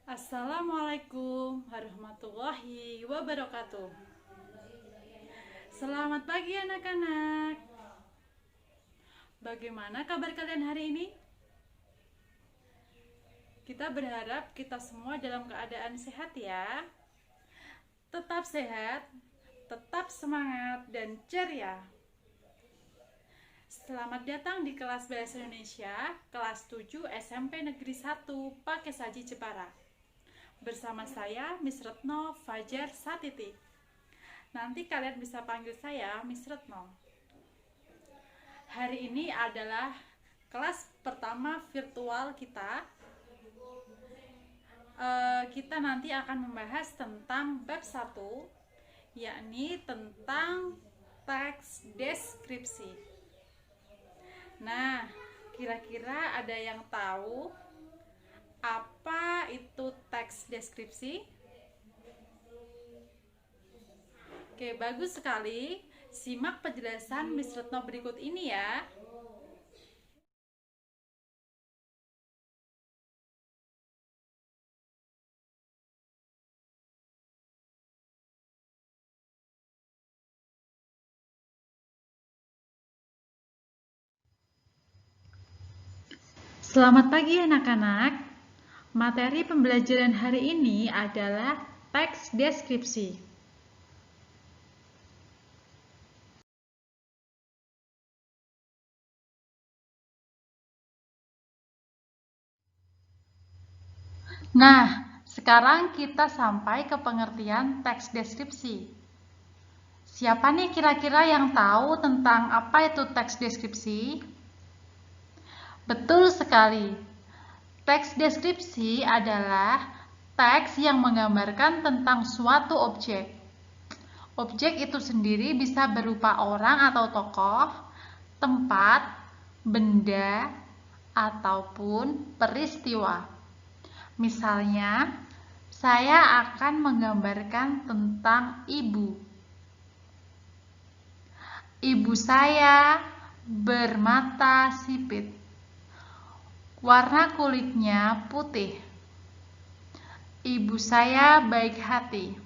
Assalamualaikum warahmatullahi wabarakatuh. Selamat pagi anak-anak. Bagaimana kabar kalian hari ini? Kita berharap kita semua dalam keadaan sehat ya. Tetap sehat, tetap semangat dan ceria. Selamat datang di kelas Bahasa Indonesia, kelas 7 SMP Negeri 1 Pakesaji Jepara. Bersama saya Miss Retno Fajar Satiti. Nanti kalian bisa panggil saya Miss Retno. Hari ini adalah kelas pertama virtual kita. Kita nanti akan membahas tentang bab 1, yakni tentang teks deskripsi. Nah, kira-kira ada yang tahu apa itu teks deskripsi? Oke, bagus sekali. Simak penjelasan Miss Retno berikut ini ya. Selamat pagi anak-anak. Materi pembelajaran hari ini adalah teks deskripsi. Nah, sekarang kita sampai ke pengertian teks deskripsi. Siapa nih kira-kira yang tahu tentang apa itu teks deskripsi? Betul sekali. Teks deskripsi adalah teks yang menggambarkan tentang suatu objek. Objek itu sendiri bisa berupa orang atau tokoh, tempat, benda, ataupun peristiwa. Misalnya, saya akan menggambarkan tentang ibu. Ibu saya bermata sipit. Warna kulitnya putih. Ibu saya baik hati.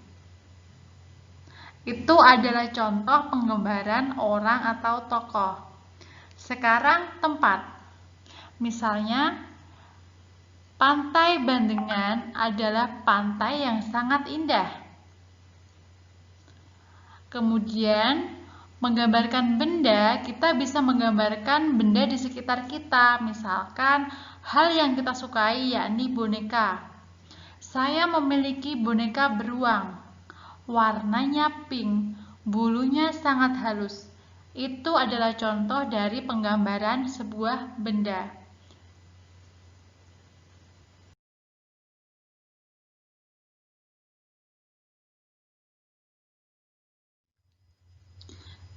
Itu adalah contoh penggambaran orang atau tokoh. Sekarang tempat. Misalnya, Pantai Bandengan adalah pantai yang sangat indah. Kemudian, menggambarkan benda, kita bisa menggambarkan benda di sekitar kita. Misalkan, hal yang kita sukai yakni boneka. Saya memiliki boneka beruang. Warnanya pink, bulunya sangat halus. Itu adalah contoh dari penggambaran sebuah benda.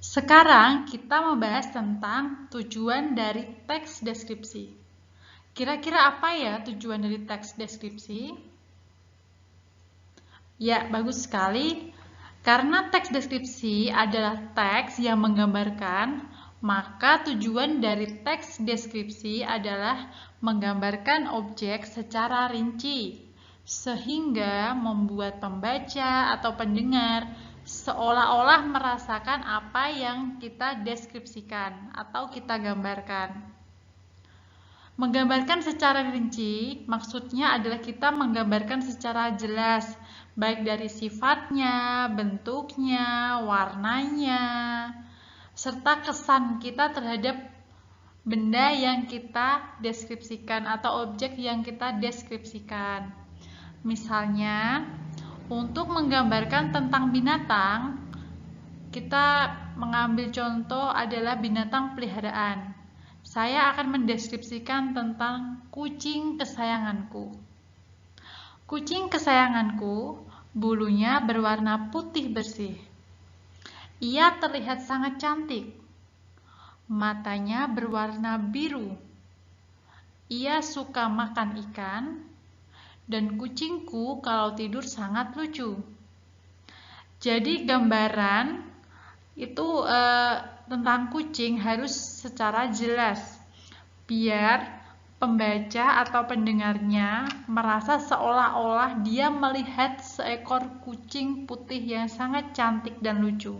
Sekarang kita membahas tentang tujuan dari teks deskripsi. Kira-kira apa ya tujuan dari teks deskripsi? Ya, bagus sekali. Karena teks deskripsi adalah teks yang menggambarkan, maka tujuan dari teks deskripsi adalah menggambarkan objek secara rinci, sehingga membuat pembaca atau pendengar seolah-olah merasakan apa yang kita deskripsikan atau kita gambarkan. Menggambarkan secara rinci maksudnya adalah kita menggambarkan secara jelas, baik dari sifatnya, bentuknya, warnanya, serta kesan kita terhadap benda yang kita deskripsikan atau objek yang kita deskripsikan. Misalnya, untuk menggambarkan tentang binatang, kita mengambil contoh adalah binatang peliharaan. Saya akan mendeskripsikan tentang kucing kesayanganku. Kucing kesayanganku, bulunya berwarna putih bersih. Ia terlihat sangat cantik. Matanya berwarna biru. Ia suka makan ikan. Dan kucingku kalau tidur sangat lucu. Jadi gambaran itu tentang kucing harus secara jelas biar pembaca atau pendengarnya merasa seolah-olah dia melihat seekor kucing putih yang sangat cantik dan lucu.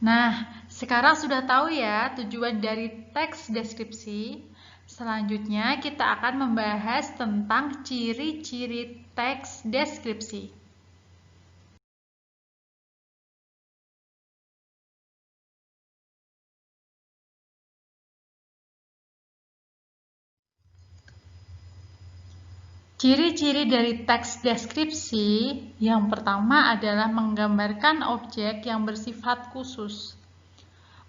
Nah, sekarang sudah tahu ya tujuan dari teks deskripsi. Selanjutnya kita akan membahas tentang ciri-ciri teks deskripsi. Ciri-ciri dari teks deskripsi yang pertama adalah menggambarkan objek yang bersifat khusus.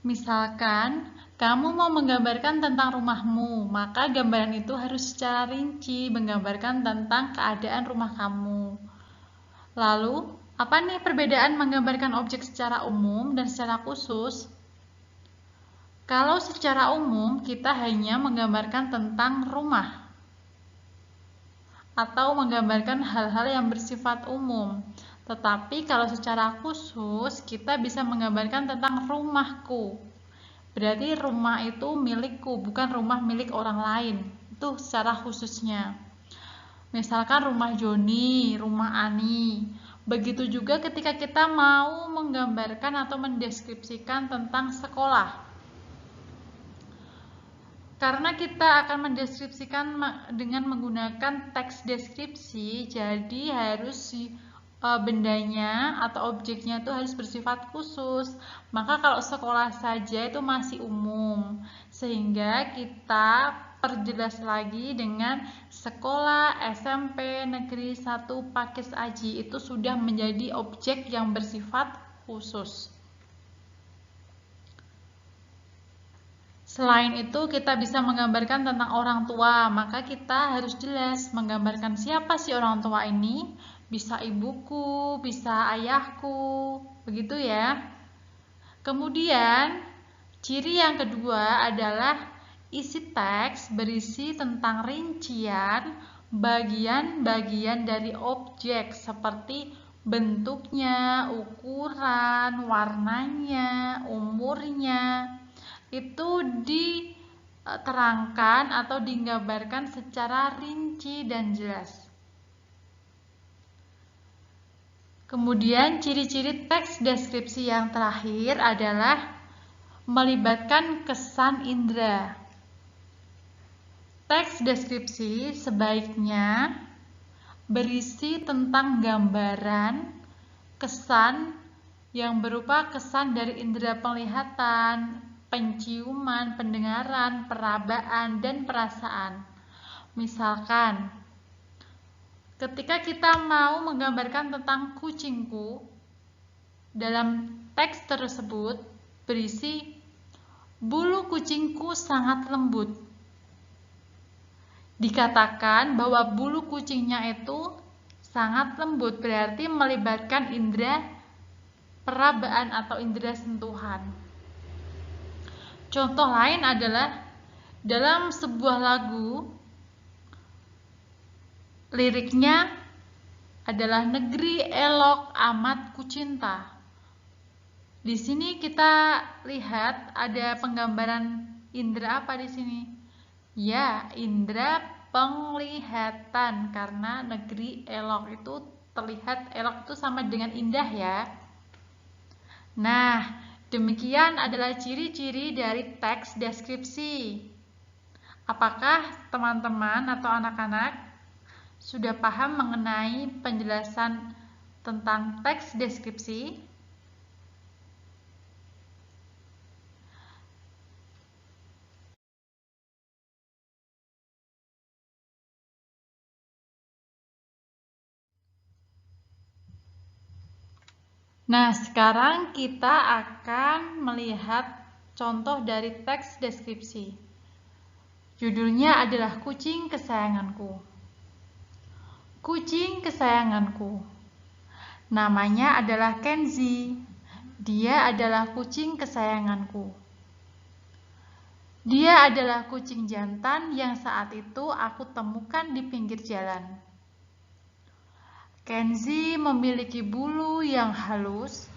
Misalkan, kamu mau menggambarkan tentang rumahmu, maka gambaran itu harus secara rinci menggambarkan tentang keadaan rumah kamu. Lalu, apa nih perbedaan menggambarkan objek secara umum dan secara khusus? Kalau secara umum, kita hanya menggambarkan tentang rumah atau menggambarkan hal-hal yang bersifat umum. Tetapi kalau secara khusus, kita bisa menggambarkan tentang rumahku. Berarti rumah itu milikku, bukan rumah milik orang lain. Itu secara khususnya. Misalkan rumah Joni, rumah Ani. Begitu juga ketika kita mau menggambarkan atau mendeskripsikan tentang sekolah. Karena kita akan mendeskripsikan dengan menggunakan teks deskripsi, jadi harus bendanya atau objeknya itu harus bersifat khusus. Maka kalau sekolah saja itu masih umum, sehingga kita perjelas lagi dengan sekolah SMP Negeri 1 Pakis Aji itu sudah menjadi objek yang bersifat khusus. Selain itu, kita bisa menggambarkan tentang orang tua, maka kita harus jelas menggambarkan siapa sih orang tua ini. Bisa ibuku, bisa ayahku, begitu ya. Kemudian, ciri yang kedua adalah isi teks berisi tentang rincian bagian-bagian dari objek seperti bentuknya, ukuran, warnanya, umurnya. Itu diterangkan atau digambarkan secara rinci dan jelas. Kemudian ciri-ciri teks deskripsi yang terakhir adalah melibatkan kesan indera. Teks deskripsi sebaiknya berisi tentang gambaran, kesan yang berupa kesan dari indera penglihatan, penciuman, pendengaran, perabaan, dan perasaan. Misalkan, ketika kita mau menggambarkan tentang kucingku, dalam teks tersebut berisi bulu kucingku sangat lembut. Dikatakan bahwa bulu kucingnya itu sangat lembut, berarti melibatkan indera perabaan atau indera sentuhan. Contoh lain adalah dalam sebuah lagu, liriknya adalah negeri elok amat kucinta. Di sini kita lihat ada penggambaran indera apa di sini? Ya, indera penglihatan, karena negeri elok itu terlihat, elok itu sama dengan indah ya. Nah, demikian adalah ciri-ciri dari teks deskripsi. Apakah teman-teman atau anak-anak sudah paham mengenai penjelasan tentang teks deskripsi? Nah, sekarang kita akan melihat contoh dari teks deskripsi. Judulnya adalah Kucing Kesayanganku. Kucing kesayanganku. Namanya adalah Kenzi. Dia adalah kucing kesayanganku. Dia adalah kucing jantan yang saat itu aku temukan di pinggir jalan. Kenzi memiliki bulu yang halus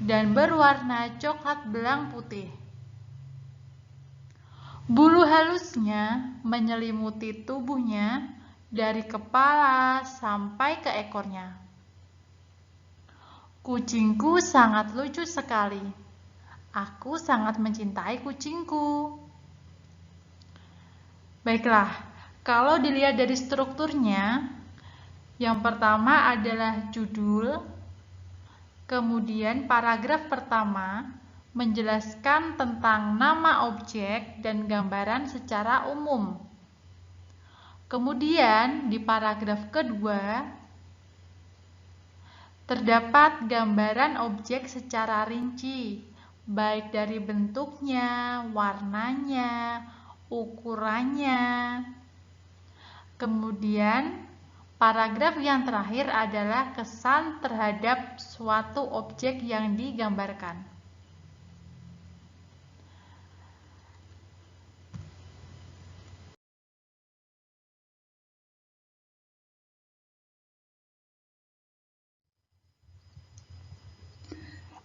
dan berwarna coklat belang putih. Bulu halusnya menyelimuti tubuhnya dari kepala sampai ke ekornya. Kucingku sangat lucu sekali. Aku sangat mencintai kucingku. Baiklah, kalau dilihat dari strukturnya, yang pertama adalah judul, kemudian paragraf pertama menjelaskan tentang nama objek dan gambaran secara umum. Kemudian di paragraf kedua terdapat gambaran objek secara rinci, baik dari bentuknya, warnanya, ukurannya. Kemudian paragraf yang terakhir adalah kesan terhadap suatu objek yang digambarkan.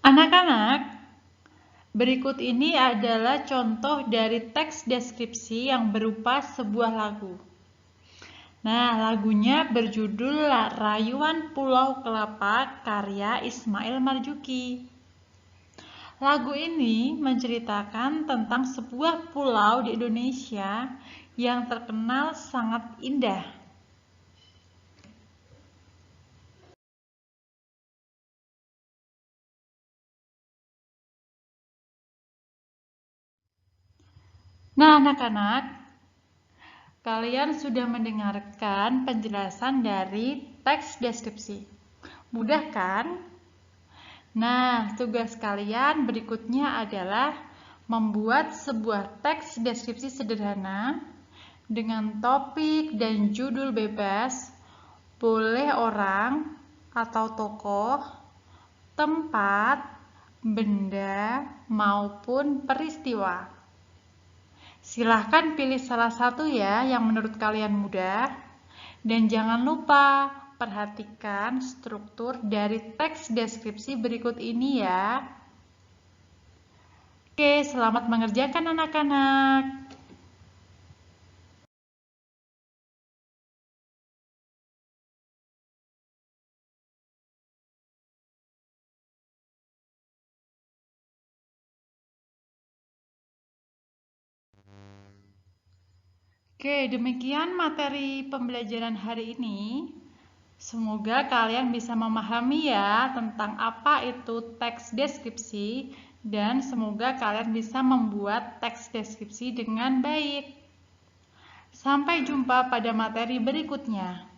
Anak-anak, berikut ini adalah contoh dari teks deskripsi yang berupa sebuah lagu. Nah, lagunya berjudul Rayuan Pulau Kelapa karya Ismail Marzuki. Lagu ini menceritakan tentang sebuah pulau di Indonesia yang terkenal sangat indah. Nah, anak-anak, kalian sudah mendengarkan penjelasan dari teks deskripsi. Mudah kan? Nah, tugas kalian berikutnya adalah membuat sebuah teks deskripsi sederhana dengan topik dan judul bebas, boleh orang atau tokoh, tempat, benda, maupun peristiwa. Silahkan pilih salah satu ya yang menurut kalian mudah. Dan jangan lupa perhatikan struktur dari teks deskripsi berikut ini ya. Oke, selamat mengerjakan anak-anak. Oke, demikian materi pembelajaran hari ini. Semoga kalian bisa memahami ya tentang apa itu teks deskripsi dan semoga kalian bisa membuat teks deskripsi dengan baik. Sampai jumpa pada materi berikutnya.